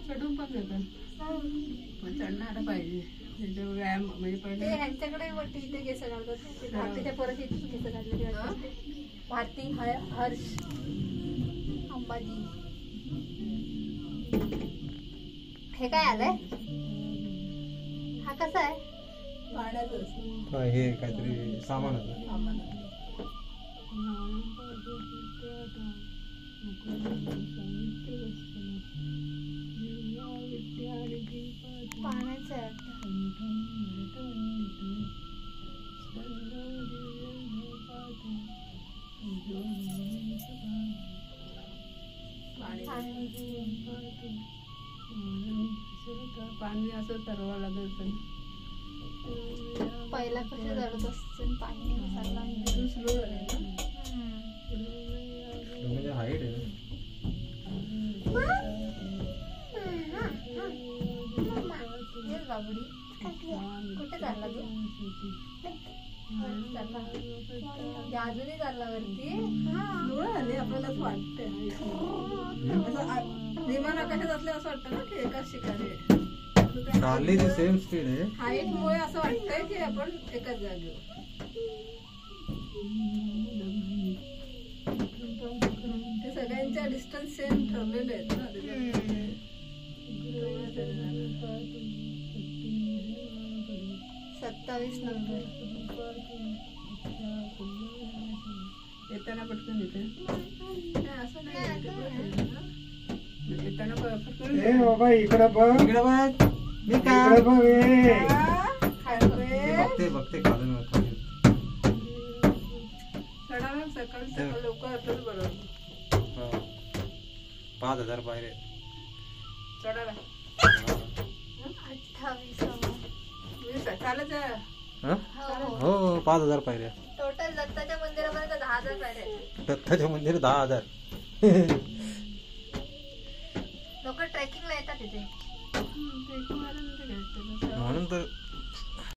चढून पण देतात, पण चढणार पाहिजे. व्यायाम म्हणजे पहिले ह्यांच्याकडे वाटते इथे केस काढतात, भारतीच्या परत इथे केस काढलेली वाटते. भारती, हर्ष, अंबाजी. हे काय आलंय? हा कसा आहे? पाण्यातच हे काहीतरी सामान होतं. पाण्याचं आहे. पाणी असं तरवा लागत. पहिला कसं जळत असतं पाणी स्लो झालं ना. म्हणजे हाईट आहे. कुठे चालला तू? अजूनही चालला वरती. आपल्याला असं वाटतंय विमान आकाशात असल्या असं वाटतं ना की एकाच ठिकाणी चालली ती सेम स्पीड आहे. हाईट मुळे असं वाटतंय की आपण एकाच जागेवर. ते सगळ्यांच्या डिस्टन्स सेम ठरलेले आहेत ना. 27 नंबर येताना पटकन येते. असं नाही येताना पटकन. ए बाबा इकडे बघ, इकडे बघ, मी काय बघते बघते खालून खाली. चढायला सकाळी सकाळी लवकर असलं बरोबर. 5000 पायऱ्या चढायला 28. चालत हो 5000 पायऱ्या. टोटल दत्ताच्या मंदिरापर्यंत 10,000 पायऱ्या आहेत. दत्ताच्या मंदिर 10,000. लोक ट्रेकिंगला येतात तिथे म्हणून तर